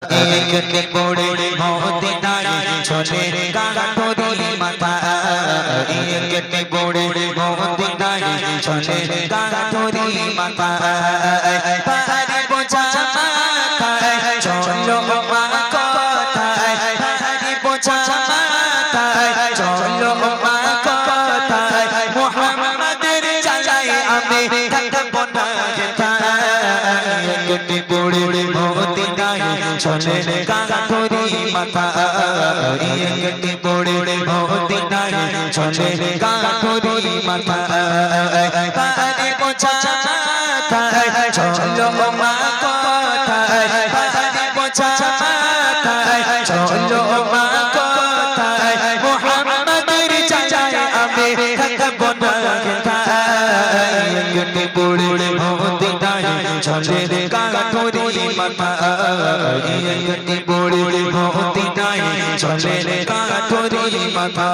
একটি পড়ে মদিনায় চলে গাঠরি মাথা একটি পড়ে মদিনায় চলে গাঠরি মাথা পাহাড়ে বোঝা মাথায় চলো মা কথায় পাহাড়ে বোঝা মাথায় চলো মা কথায় মুহাম্মাদের চালায় আমি থাকবো না একটি পড়ে মদিনায় চলে গাঠরি মাথা একটি পড়ে মদিনায় চলে গাঠরি মাথা পাহাড়ে বোঝা মাথায় চলো মা কথায় পাহাড়ে বোঝা মাথায় চলো মা কথায় মুহাম্মাদের চালায় আমি থাকবো না একটি পড়ে মদিনায় চলে গাঠরি মাথা একটি পড়ে মদিনায় চলে গাঠরি মাথা।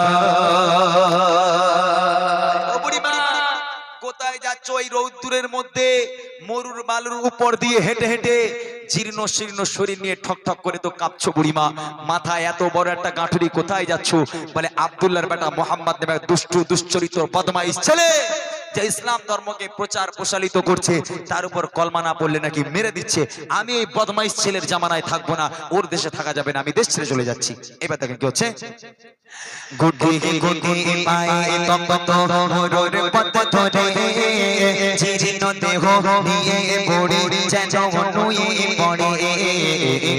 কোথায় যাচ্ছ এই রৌদ্রের মধ্যে মরুর বালুর উপর দিয়ে হেঁটে হেঁটে জীর্ণ শীর্ণ শরীর নিয়ে ঠক ঠক করে তো কাঁপছো বুড়িমা, মাথায় এত বড় একটা গাঁঠুরি, কোথায় যাচ্ছ? বলে আব্দুল্লাহর বেটা মোহাম্মদ নামে দুষ্টু দুশ্চরিত্র বদমাইশ ছেলে যে ইসলাম ধর্মকে প্রচার প্রসারিত করছে, তার উপর কলমা না পড়লে নাকি মেরে দিচ্ছে। আমি এই বদমাইশ ছেলের জামানায় থাকবো না, ওর দেশে থাকা যাবে না, আমি দেশ ছেড়ে চলে যাচ্ছি। এবার দেখেন কি হচ্ছে। গুটি গুটি পায়ে তপ্ত মরুর পথ ধরে জীর্ণ দেহ নিয়ে পড়ে যেন নুয়ে পড়ে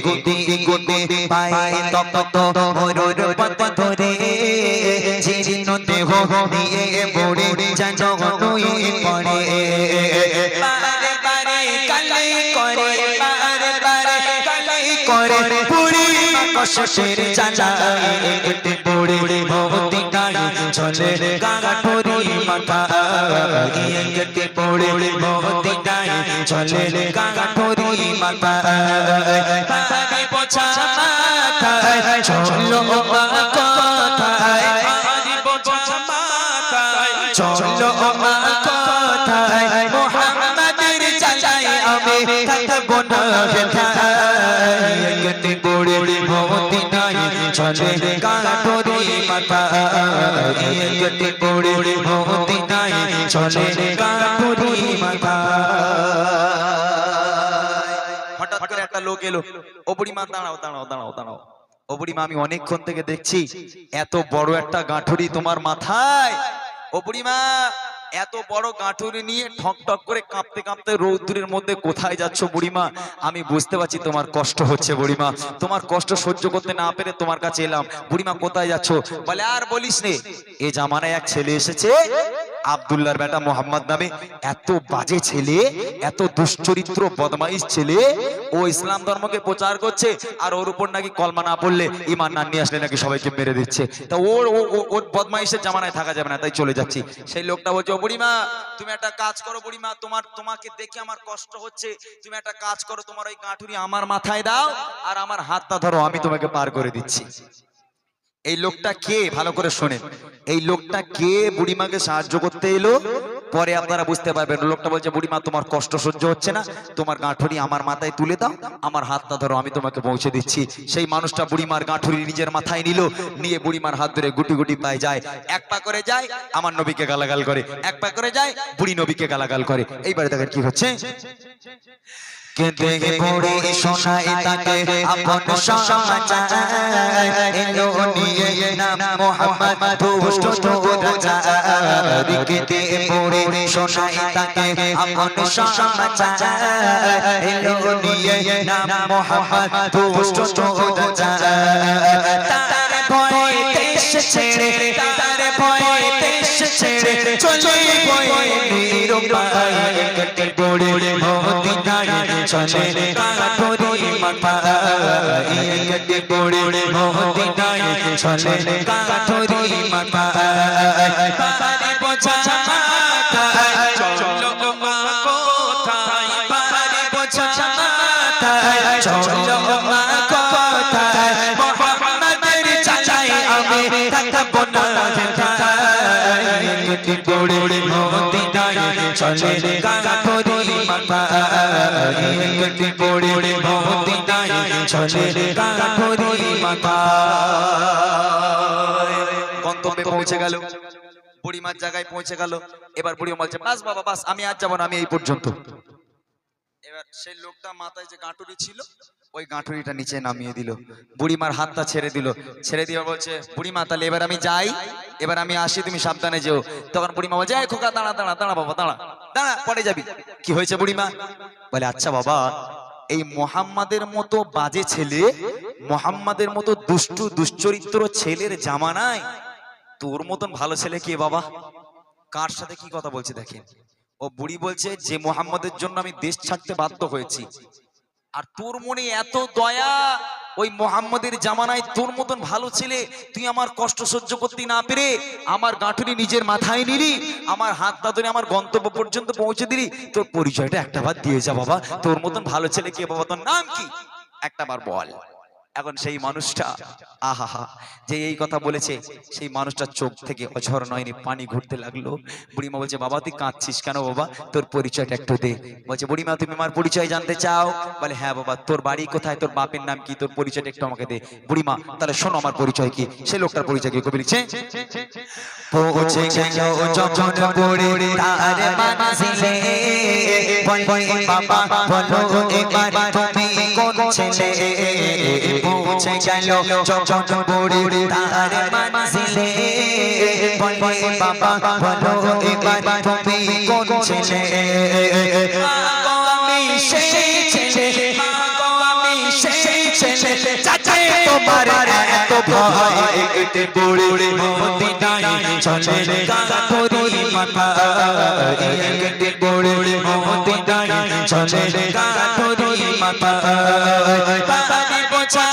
গুটি গুটি পায়ে তপ্ত মরুর পথ ধরে জীর্ণ দেহ নিয়ে পড়ে যেন নুয়ে পড়ে বারে বারে কালাই করে বারে বারে কালাই করে পুরি কষ্টের জ্বালা একটি পড়ে মদিনায় চলে গাঠরি মাথা একটি পড়ে মদিনায় চলে গাঠরি মাথা পাহাড়ে বোঝা মাথায় চলো মা কথায় পাহাড়ে বোঝা মাথায় চলো মা কথায় মুহাম্মাদের চালায় আমি থাকবো না একটি পড়ে মদিনায় চলে গাঠরি মাথা একটি পড়ে মদিনায় চলে গাঠরি মাথা। হঠাৎ করে একটা লোক এলো, ও বুড়িমা দাঁড়াও দাঁড়াও দাঁড়াও দাঁড়াও, ও বুড়িমা আমি অনেকক্ষণ থেকে দেখছি এত বড় একটা গাঁঠুরি তোমার মাথায়। ও বুড়িমা এত বড় গাঁঠুরি নিয়ে ঠক ঠক করে কাঁপতে কাঁপতে রৌদ্রের মধ্যে কোথায় যাচ্ছ বুড়িমা? আমি বুঝতে পারছি তোমার কষ্ট হচ্ছে বুড়িমা, তোমার কষ্ট সহ্য করতে না পেরে তোমার কাছে এলাম। বুড়িমা কোথায় যাচ্ছ? বলে আর বলিস নে, এ জামানায় এক ছেলে এসেছে আব্দুল্লাহর বেটা মোহাম্মদ নামে, এত বাজে ছেলে, এত দুশ্চরিত্র বদমাইশ ছেলে, ও ইসলাম ধর্মকে প্রচার করছে আর ওর উপর নাকি কলমা না পড়লে ঈমান না নিয়ে আসলে নাকি সবাইকে মেরে দিচ্ছে। তা ওর বদমাইশের জামানায় থাকা যাবে না, তাই চলে যাচ্ছি। সেই লোকটা বলছে, ও বুড়িমা তুমি একটা কাজ করো বুড়িমা, তোমাকে দেখে আমার কষ্ট হচ্ছে, তুমি একটা কাজ করো, তোমার ওই গাঁঠুরি আমার মাথায় দাও আর আমার হাতটা ধরো, আমি তোমাকে পার করে দিচ্ছি। এই লোকটা কে ভালো করে শোনেন, এই লোকটা কে বুড়িমাকে সাহায্য করতে এলো পরে আপনারা বুঝতে পারবেন। লোকটা বলছে, বুড়িমা তোমার কষ্ট সহ্য হচ্ছে না, তোমার গাঁঠুরি আমার মাথায় তুলে দাও, আমার হাতটা ধরো, আমি তোমাকে পৌঁছে দিচ্ছি। সেই মানুষটা বুড়িমার গাঁঠুরি নিজের মাথায় নিল, নিয়ে বুড়িমার হাত ধরে গুটি গুটি পায়ে যায়, এক পা করে যায় আমার নবীকে গালাগাল করে, এক পা করে যায় বুড়ি নবীকে গালাগাল করে। এইবারে দেখেন কি হচ্ছে। কেঁদে পড়ে শোনাই তাকে আপন সমাচার এলো নিয়ে নাম মোহাম্মদ দুষ্ট রাজা কেঁদে পড়ে শোনাই তাকে আপন সমাচার এলো নিয়ে নাম মোহাম্মদ দুষ্ট রাজা তার ভয়ে দেশ ছেড়ে তার ভয়ে দেশ ছেড়ে চলে ভয়ে নিরুপায় একটি পড়ে মদিনায় চলে গাঠরি মাথা একটি পড়ে মদিনায় চলে গাঠরি মাথা পাহাড়ে বোঝা মাথায় চলো মা কথায় পাহাড়ে বোঝা মাথায় চলো মা কথায় মুহাম্মাদের চালায় আমি থাকবো না একটি পড়ে মদিনায় চলে গাঠরি মাথা একটি পড়ে মদিনায় চলে চলে গাঠরি মাথায়। গন্তব্যে পৌঁছে গেল, বুড়িমার জায়গায় পৌঁছে গেল। এবার বুড়িমা বলছে বাস বাবা বাস, আমি আর যাবো না, আমি এই পর্যন্ত। এবার সেই লোকটা মাথায় যে গাঁটুরি ছিল ওই গাঁটুরিটা নিচে নামিয়ে দিল, বুড়িমার হাতটা ছেড়ে দিল। ছেড়ে দিয়ে বলছে বুড়িমা তাহলে এবার আমি যাই, এবার আমি আসি, তুমি সাবধানে যেও। তখন বুড়িমা বলছে এই খোকা দাঁড়া দাঁড়া দাঁড়া বাবা দাঁড়া দাঁড়া, পরে যাবি। কি হয়েছে বুড়িমা? বলে আচ্ছা বাবা, এই মোহাম্মদের মতো বাজে ছেলে, মোহাম্মদের মতো দুষ্টু দুশ্চরিত্র ছেলের জামানায় তোর মতন ভালো ছেলে কে বাবা? কার সাথে কি কথা বলছে দেখেন। ও বুড়ি বলছে যে মোহাম্মদের জন্য আমি দেশ ছাড়তে বাধ্য হয়েছি, আর তোর মনে এত দয়া, ওই মোহাম্মদের জামানায় তোর মতন ভালো ছেলে তুই আমার কষ্ট সহ্য করতে না পেরে আমার গাঁটুরি নিজের মাথায় নিলি, আমার হাতটা ধরে আমার গন্তব্য পর্যন্ত পৌঁছে দিলি। তোর পরিচয়টা একটা বার দিয়ে যা বাবা, তোর মতন ভালো ছেলে কে বাবা, তোর নাম কি একটা বার বল। এখন সেই মানুষটা আহা যে এই কথা বলেছে, সেই মানুষটার চোখ থেকে অঝর নয়নি পানি ঘুরতে লাগলো। বুড়িমা বলছে বাবা তুই কাঁদছিস কেন বাবা, তোর পরিচয়টা একটু দে। বলছে বুড়িমা তুমি আমার পরিচয় জানতে চাও? বলে হ্যাঁ বাবা, তোর বাড়ি কোথায়, তোর বাপের নাম কি, তোর পরিচয়টা একটু আমাকে দে। বুড়িমা তাহলে শোনো আমার পরিচয় কি। সেই লোকটার পরিচয় কি কবি লিখছে, পৌঁছে গেল যখন বুড়ি তার মাঝিলে, বলে বাবা বলো এবার তুমি কোন ছেলে। পৌঁছে গেল যখন বুড়ি তার মাঝিলে, বলে বাবা বলো এবার তুমি কোন ছেলে। আমি সেই ছেলে, আমি সেই ছেলে, চাচা তোমার এত ভয়, একটু বুড়ি মদিনায় চলে গাঠরি মাথায়, একটু বুড়ি মদিনায় চলে গাঠরি মাথায়। পানি বোঝা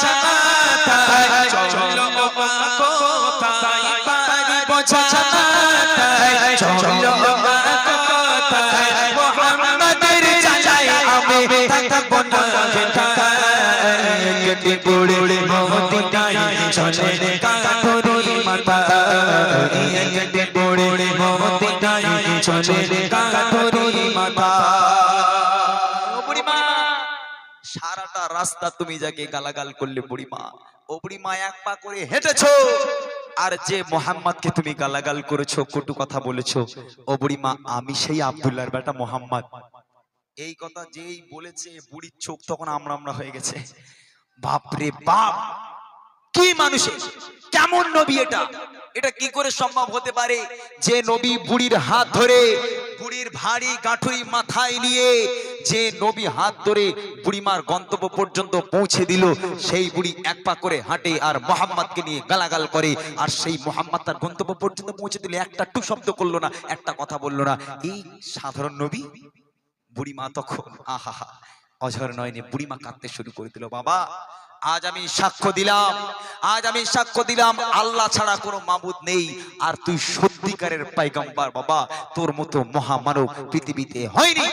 মাথায় চলো কোথায়, পানি বোঝা মাথায় চলো কোথায়, মোহাম্মদের জায়গায় আমি থাকবো না কোথায়, একটু বুড়ি মদিনায় চলে গাঠরি মাথায়, একটু বুড়ি মদিনায় চলে গাঠরি মাথায়। বুড়িমা সারাটা রাস্তা তুমি যাকে গালাগাল করলে বুড়িমা, ও বুড়িমা এক পা করে হেঁটেছো, আর যে মোহাম্মদকে তুমি গালাগাল করেছো, কটু কথা বলেছো, ও বুড়িমা আমি সেই আব্দুল্লাহর বেটা মোহাম্মদ। এই কথা যেই বলেছে বুড়ির চোখ তখন আমরা হয়ে গেছে। বাপরে বাপ, কি মানুষের কেমন নবী এটা, এটা কি করে সম্ভব হতে পারে যে নবী বুড়ির হাত ধরে, বুড়ির ভারী গাঁঠুরি মাথায় নিয়ে যে নবী হাত ধরে বুড়িমার গন্তব্য পর্যন্ত পৌঁছে দিল, সেই বুড়ি এক পা করে হাঁটে আর মোহাম্মদকে নিয়ে গালাগাল করে, আর সেই মোহাম্মদ তার গন্তব্য পর্যন্ত পৌঁছে দিল, একটা টু শব্দ করলো না, একটা কথা বললো না। এই সাধারণ নবী? বুড়িমা তখন আহা অঝর নয়নে বুড়িমা কাঁদতে শুরু করে দিল। বাবা আজ আমি সাক্ষ্য দিলাম, আজ আমি সাক্ষ্য দিলাম আল্লাহ ছাড়া কোনো মাবুদ নেই, আর তুই সত্যিকারের পয়গম্বর বাবা, তোর মতো মহামানব পৃথিবীতে হয়নি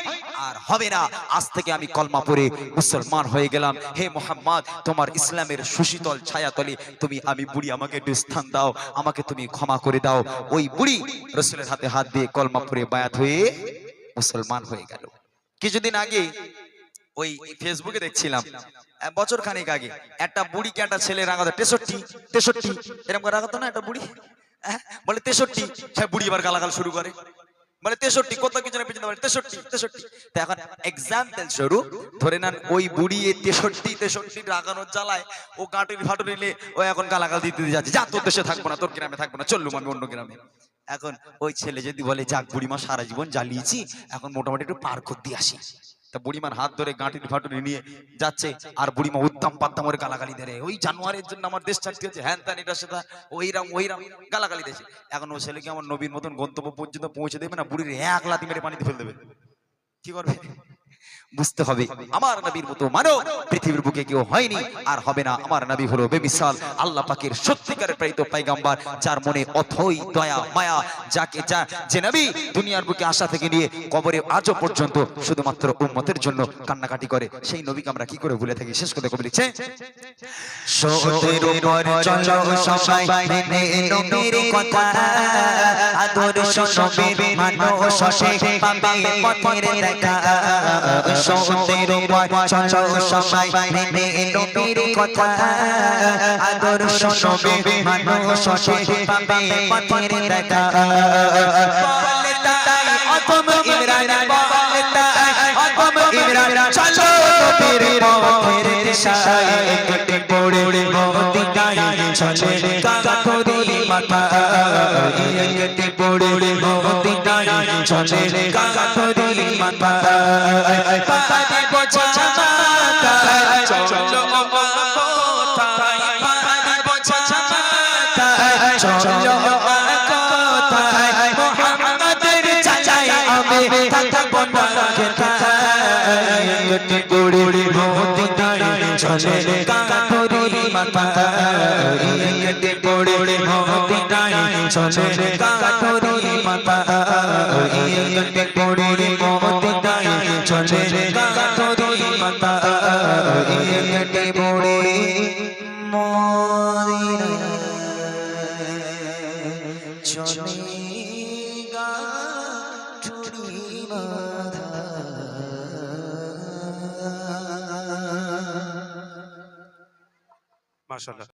আর হবে না। আজ থেকে আমি কলমা পড়ে মুসলমান হয়ে গেলাম। হে মোহাম্মদ, তোমার ইসলামের সুশীতল ছায়াতলে তুমি, আমি বুড়ি, আমাকে একটু স্থান দাও, আমাকে তুমি ক্ষমা করে দাও। ওই বুড়ি রাসূলের হাতে হাত দিয়ে কলমা পড়ে বায়াত হয়ে মুসলমান হয়ে গেল। কিছুদিন আগে ওই ফেসবুকে দেখছিলাম, বছর খানিক আগে একটা বুড়িকে একটা ছেলে রাগাতো, 63 এরকম করে রাগাতো না একটা বুড়ি, বলে 63, সে বুড়ি এবার গালাগাল শুরু করে, বলে 63 কত কিছু না পিছনে, বলে 63। তো এখন এক্সাম্পল স্বরূপ ধরে নেন ওই বুড়ি 63 রাগানোর জ্বালায় ও গাঁটুরি ফাটুরি নিয়ে ও এখন গালাগাল দিতে যাচ্ছে, যা তোর দেশে থাকবো না, তোর গ্রামে থাকবো না, চললুম আমি অন্য গ্রামে। এখন ওই ছেলে যদি বলে যাক বুড়িমা সারা জীবন জ্বালিয়েছি, এখন মোটামুটি একটু পার করতে আসি, তা বুড়িমার হাত ধরে গাঁটুরি ফাটুরি নিয়ে যাচ্ছে, আর বুড়িমা উত্তম পাত্তাম করে গালাগালি দেয়, ওই জানুয়ারির জন্য আমার দেশ ছাড়তে হচ্ছে, হ্যান ত্যান এটা সেটা ওইরাম গালাগালি দিয়েছে। এখন ওই ছেলেকে আমার নবীর মতন গন্তব্য পর্যন্ত পৌঁছে দেবে না, বুড়ির এক লাথি মেরে পানিতে ফেলে দেবে, কি করবে? বুঝতে হবে আমার নবীর মতো মানব পৃথিবীর বুকে কেউ হয়নি আর হবে না। আমার নবী হলো বেমিসাল আল্লাহ পাকের সত্যিকারের প্রেরিত পয়গম্বর, যার মনে অথই দয়া মায়া, যাকে যে নবী দুনিয়ার বুকে আসা থেকে নিয়ে কবরে আজও পর্যন্ত শুধুমাত্র উম্মতের জন্য কান্নাকাটি করে, সেই নবীকে আমরা কি করে ভুলে থাকি? শেষ কথা কবি লিখছে, সত্যের উপর চলো সবাই মেনে নবীর কথা, আদর্শ নবীর মানো শশে পাবে পথের দেখা, সতের উপর চলো সবাই মেনে নবীর কথা আদর্শ নবী মানুষ পাবে পথের দেখা বলে তাই অতম ইমরান বলে তাই অতম ইমরান চলো নবীর পথের দিশায় কেটে পড়ে মদিনায় চলে কাকরি মাথা কেটে পড়ে মদিনায় চলে কাকরি মাথা পাহাড়ে বোঝা মাথা চলো কোথায় পাহাড়ে বোঝা মাথা চলো কোথায় মুহাম্মাদের চাচাই আমি থাকবো না কেটে পড়ে মদিনায় চলে কাকরি মাথা কেটে পড়ে মদিনায় চলে কাকরি মাথা কেটে পড়ে মদিনায় চলে কাকরি মাথা কেটে পড়ে মদিনায় চলে গাঠুরি মাথা মাশাআল্লাহ।